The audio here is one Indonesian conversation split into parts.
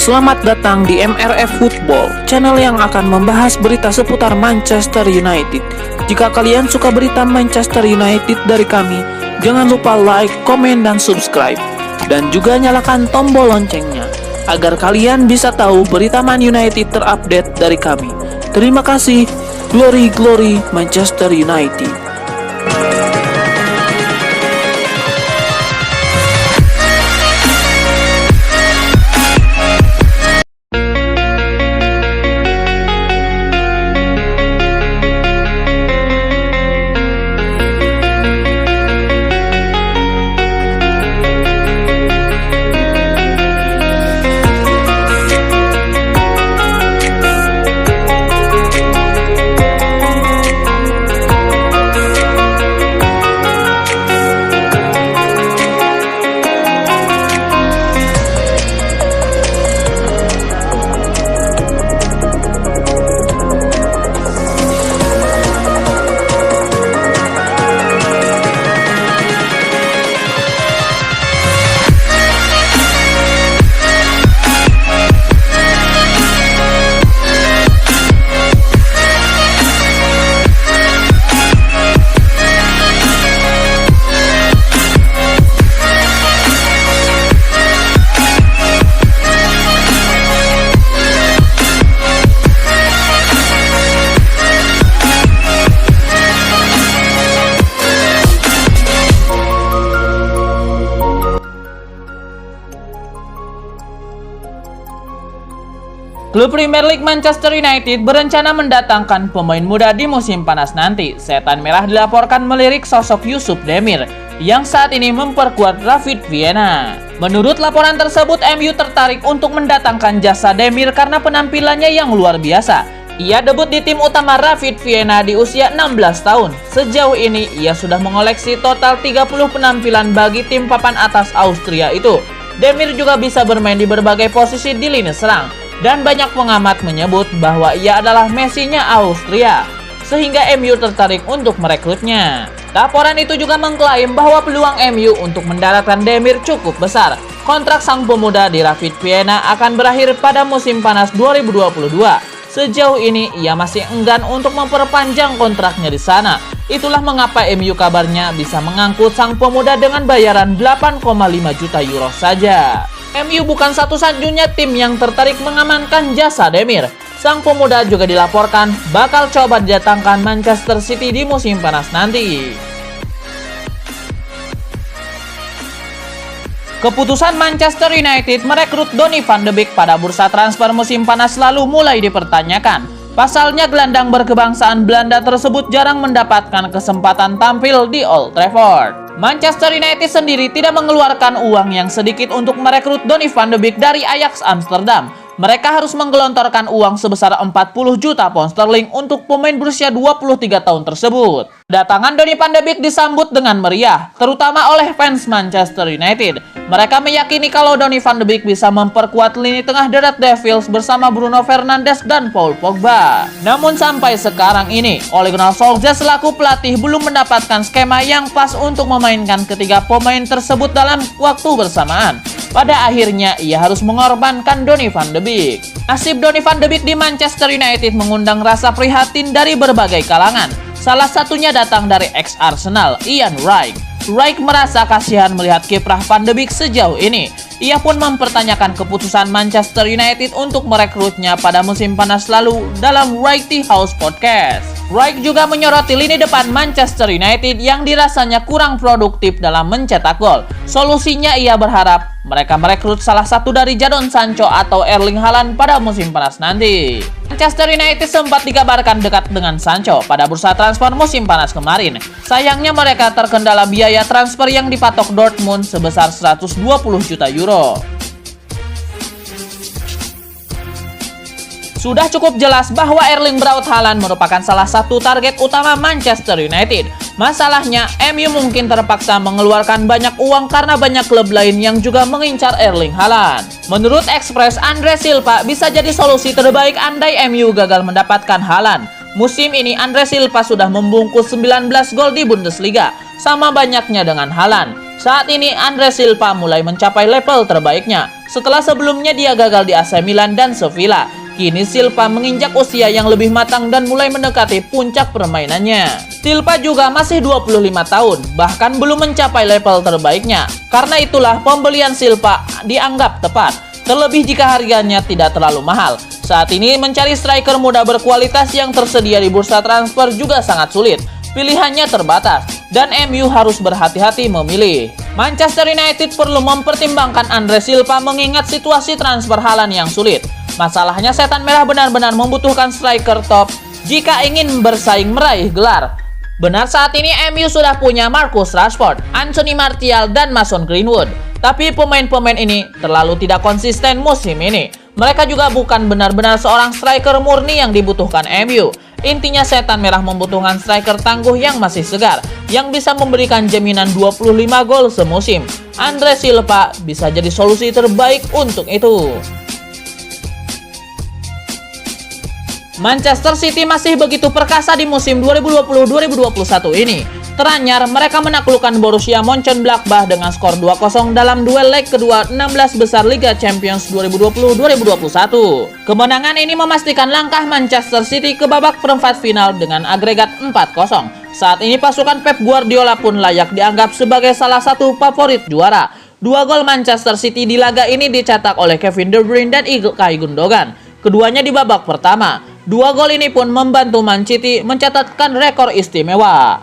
Selamat datang di MRF Football, channel yang akan membahas berita seputar Manchester United. Jika kalian suka berita Manchester United dari kami, jangan lupa like, komen, dan subscribe. Dan juga nyalakan tombol loncengnya, agar kalian bisa tahu berita Man United terupdate dari kami. Terima kasih. Glory, glory Manchester United. Klub Premier League Manchester United berencana mendatangkan pemain muda di musim panas nanti. Setan Merah dilaporkan melirik sosok Yusuf Demir yang saat ini memperkuat Rapid Vienna. Menurut laporan tersebut, MU tertarik untuk mendatangkan jasa Demir karena penampilannya yang luar biasa. Ia debut di tim utama Rapid Vienna di usia 16 tahun. Sejauh ini, ia sudah mengoleksi total 30 penampilan bagi tim papan atas Austria itu. Demir juga bisa bermain di berbagai posisi di lini serang. Dan banyak pengamat menyebut bahwa ia adalah Messi-nya Austria, sehingga MU tertarik untuk merekrutnya. Laporan itu juga mengklaim bahwa peluang MU untuk mendatangkan Demir cukup besar. Kontrak sang pemuda di Rapid Vienna akan berakhir pada musim panas 2022. Sejauh ini ia masih enggan untuk memperpanjang kontraknya di sana. Itulah mengapa MU kabarnya bisa mengangkut sang pemuda dengan bayaran 8,5 juta euro saja. MU bukan satu-satunya tim yang tertarik mengamankan jasa Demir. Sang pemuda juga dilaporkan bakal coba didatangkan Manchester City di musim panas nanti. Keputusan Manchester United merekrut Donny van de Beek pada bursa transfer musim panas lalu mulai dipertanyakan. Pasalnya gelandang berkebangsaan Belanda tersebut jarang mendapatkan kesempatan tampil di Old Trafford. Manchester United sendiri tidak mengeluarkan uang yang sedikit untuk merekrut Donny van de Beek dari Ajax Amsterdam. Mereka harus menggelontorkan uang sebesar 40 juta pound sterling untuk pemain berusia 23 tahun tersebut. Kedatangan Donny van de Beek disambut dengan meriah, terutama oleh fans Manchester United. Mereka meyakini kalau Donny van de Beek bisa memperkuat lini tengah The Red Devils bersama Bruno Fernandes dan Paul Pogba. Namun sampai sekarang ini, Ole Gunnar Solskjaer selaku pelatih belum mendapatkan skema yang pas untuk memainkan ketiga pemain tersebut dalam waktu bersamaan. Pada akhirnya, ia harus mengorbankan Donny van de Beek. Nasib Donny van de Beek di Manchester United mengundang rasa prihatin dari berbagai kalangan. Salah satunya datang dari ex-Arsenal, Ian Wright. Wright merasa kasihan melihat kiprah Van de Beek sejauh ini. Ia pun mempertanyakan keputusan Manchester United untuk merekrutnya pada musim panas lalu dalam Wrighty House Podcast. Wright juga menyoroti lini depan Manchester United yang dirasanya kurang produktif dalam mencetak gol. Solusinya ia berharap mereka merekrut salah satu dari Jadon Sancho atau Erling Haaland pada musim panas nanti. Manchester United sempat dikabarkan dekat dengan Sancho pada bursa transfer musim panas kemarin. Sayangnya mereka terkendala biaya transfer yang dipatok Dortmund sebesar 120 juta euro. Sudah cukup jelas bahwa Erling Braut Haaland merupakan salah satu target utama Manchester United. Masalahnya, MU mungkin terpaksa mengeluarkan banyak uang karena banyak klub lain yang juga mengincar Erling Haaland. Menurut Express, Andre Silva bisa jadi solusi terbaik andai MU gagal mendapatkan Haaland. Musim ini Andre Silva sudah membungkus 19 gol di Bundesliga, sama banyaknya dengan Haaland. Saat ini Andre Silva mulai mencapai level terbaiknya. Setelah sebelumnya dia gagal di AC Milan dan Sevilla, kini Silva menginjak usia yang lebih matang dan mulai mendekati puncak permainannya. Silva juga masih 25 tahun, bahkan belum mencapai level terbaiknya. Karena itulah pembelian Silva dianggap tepat, terlebih jika harganya tidak terlalu mahal. Saat ini mencari striker muda berkualitas yang tersedia di bursa transfer juga sangat sulit. Pilihannya terbatas, dan MU harus berhati-hati memilih. Manchester United perlu mempertimbangkan Andre Silva mengingat situasi transfer Haaland yang sulit. Masalahnya Setan Merah benar-benar membutuhkan striker top jika ingin bersaing meraih gelar. Benar saat ini MU sudah punya Marcus Rashford, Anthony Martial, dan Mason Greenwood. Tapi pemain-pemain ini terlalu tidak konsisten musim ini. Mereka juga bukan benar-benar seorang striker murni yang dibutuhkan MU. Intinya Setan Merah membutuhkan striker tangguh yang masih segar, yang bisa memberikan jaminan 25 gol semusim. Andre Silva bisa jadi solusi terbaik untuk itu. Manchester City masih begitu perkasa di musim 2020-2021 ini. Teranyar, mereka menaklukkan Borussia Mönchengladbach dengan skor 2-0 dalam duel leg kedua 16 besar Liga Champions 2020-2021. Kemenangan ini memastikan langkah Manchester City ke babak perempat final dengan agregat 4-0. Saat ini pasukan Pep Guardiola pun layak dianggap sebagai salah satu favorit juara. 2 gol Manchester City di laga ini dicetak oleh Kevin De Bruyne dan Ilkay Gundogan. Keduanya di babak pertama. 2 gol ini pun membantu Man City mencatatkan rekor istimewa.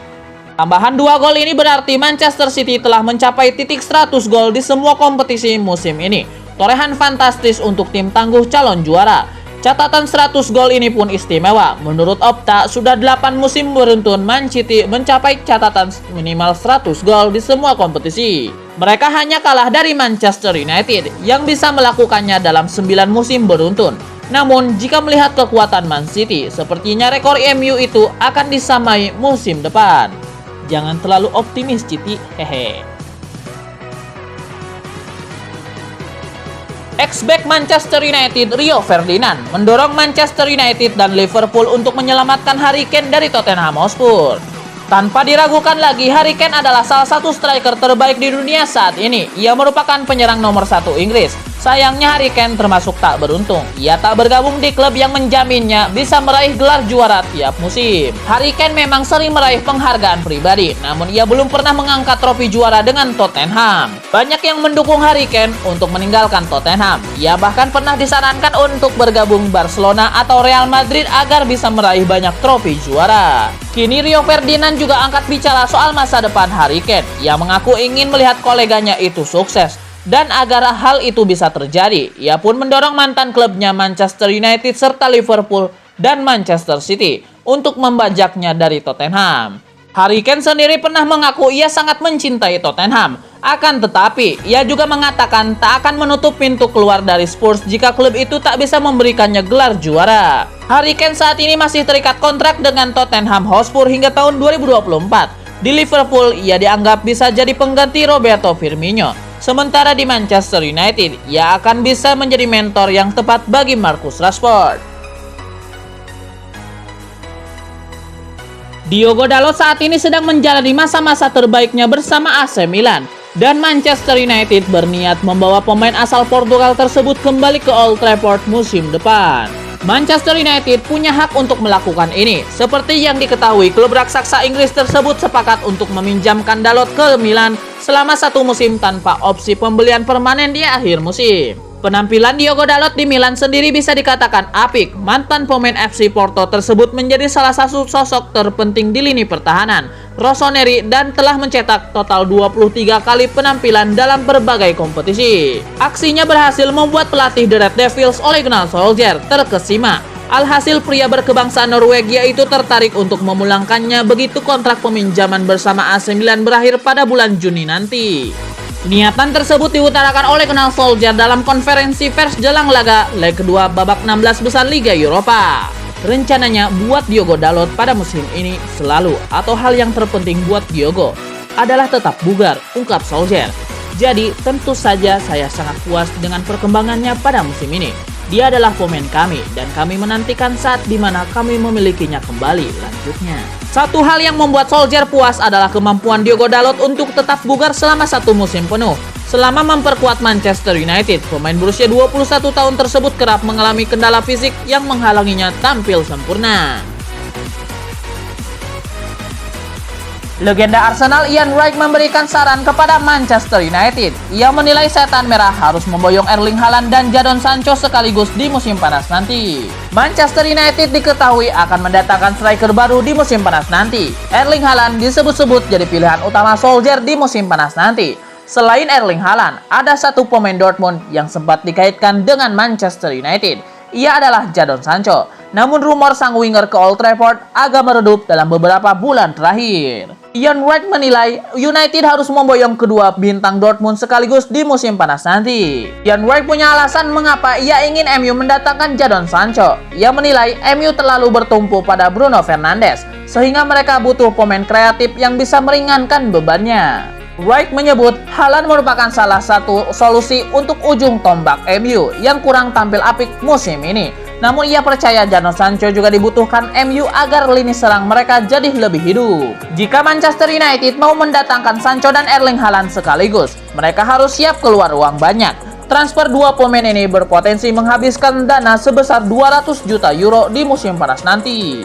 Tambahan 2 gol ini berarti Manchester City telah mencapai titik 100 gol di semua kompetisi musim ini. Torehan fantastis untuk tim tangguh calon juara. Catatan 100 gol ini pun istimewa. Menurut Opta, sudah 8 musim beruntun Man City mencapai catatan minimal 100 gol di semua kompetisi. Mereka hanya kalah dari Manchester United yang bisa melakukannya dalam 9 musim beruntun. Namun, jika melihat kekuatan Man City, sepertinya rekor MU itu akan disamai musim depan. Jangan terlalu optimis, Citi. Hehe. Ex-back Manchester United Rio Ferdinand mendorong Manchester United dan Liverpool untuk menyelamatkan Harry Kane dari Tottenham Hotspur. Tanpa diragukan lagi, Harry Kane adalah salah satu striker terbaik di dunia saat ini. Ia merupakan penyerang nomor 1 Inggris. Sayangnya Harry Kane termasuk tak beruntung. Ia tak bergabung di klub yang menjaminnya bisa meraih gelar juara tiap musim. Harry Kane memang sering meraih penghargaan pribadi, namun ia belum pernah mengangkat trofi juara dengan Tottenham. Banyak yang mendukung Harry Kane untuk meninggalkan Tottenham. Ia bahkan pernah disarankan untuk bergabung Barcelona atau Real Madrid agar bisa meraih banyak trofi juara. Kini Rio Ferdinand juga angkat bicara soal masa depan Harry Kane. Ia mengaku ingin melihat koleganya itu sukses. Dan agar hal itu bisa terjadi, ia pun mendorong mantan klubnya Manchester United serta Liverpool dan Manchester City untuk membajaknya dari Tottenham. Harry Kane sendiri pernah mengaku ia sangat mencintai Tottenham. Akan tetapi, ia juga mengatakan tak akan menutup pintu keluar dari Spurs jika klub itu tak bisa memberikannya gelar juara. Harry Kane saat ini masih terikat kontrak dengan Tottenham Hotspur hingga tahun 2024. Di Liverpool, ia dianggap bisa jadi pengganti Roberto Firmino. Sementara di Manchester United, ia akan bisa menjadi mentor yang tepat bagi Marcus Rashford. Diogo Dalot saat ini sedang menjalani masa-masa terbaiknya bersama AC Milan. Dan Manchester United berniat membawa pemain asal Portugal tersebut kembali ke Old Trafford musim depan. Manchester United punya hak untuk melakukan ini. Seperti yang diketahui, klub raksasa Inggris tersebut sepakat untuk meminjamkan Dalot ke Milan selama 1 musim tanpa opsi pembelian permanen di akhir musim. Penampilan Diogo Dalot di Milan sendiri bisa dikatakan apik. Mantan pemain FC Porto tersebut menjadi salah satu sosok terpenting di lini pertahanan Rossoneri dan telah mencetak total 23 kali penampilan dalam berbagai kompetisi. Aksinya berhasil membuat pelatih The Red Devils Ole Gunnar Solskjaer terkesima. Alhasil pria berkebangsaan Norwegia itu tertarik untuk memulangkannya begitu kontrak peminjaman bersama AC Milan berakhir pada bulan Juni nanti. Niatan tersebut diutarakan oleh Gunnar Solskjaer dalam konferensi pers jelang laga leg kedua babak 16 besar Liga Eropa. Rencananya buat Diogo Dalot pada musim ini selalu atau hal yang terpenting buat Diogo adalah tetap bugar, ungkap Solskjaer. Jadi tentu saja saya sangat puas dengan perkembangannya pada musim ini. Dia adalah pemain kami dan kami menantikan saat di mana kami memilikinya kembali, lanjutnya. Satu hal yang membuat Solskjaer puas adalah kemampuan Diogo Dalot untuk tetap bugar selama 1 musim penuh. Selama memperkuat Manchester United, pemain berusia 21 tahun tersebut kerap mengalami kendala fisik yang menghalanginya tampil sempurna. Legenda Arsenal Ian Wright memberikan saran kepada Manchester United. Ia menilai setan merah harus memboyong Erling Haaland dan Jadon Sancho sekaligus di musim panas nanti. Manchester United diketahui akan mendatangkan striker baru di musim panas nanti. Erling Haaland disebut-sebut jadi pilihan utama Solskjaer di musim panas nanti. Selain Erling Haaland, ada satu pemain Dortmund yang sempat dikaitkan dengan Manchester United. Ia adalah Jadon Sancho. Namun rumor sang winger ke Old Trafford agak meredup dalam beberapa bulan terakhir. Ian Wright menilai United harus memboyong kedua bintang Dortmund sekaligus di musim panas nanti. Ian Wright punya alasan mengapa ia ingin MU mendatangkan Jadon Sancho. Ia menilai MU terlalu bertumpu pada Bruno Fernandes, sehingga mereka butuh pemain kreatif yang bisa meringankan bebannya. Wright menyebut Haaland merupakan salah satu solusi untuk ujung tombak MU yang kurang tampil apik musim ini. Namun ia percaya Jadon Sancho juga dibutuhkan MU agar lini serang mereka jadi lebih hidup. Jika Manchester United mau mendatangkan Sancho dan Erling Haaland sekaligus, mereka harus siap keluar uang banyak. Transfer dua pemain ini berpotensi menghabiskan dana sebesar 200 juta euro di musim panas nanti.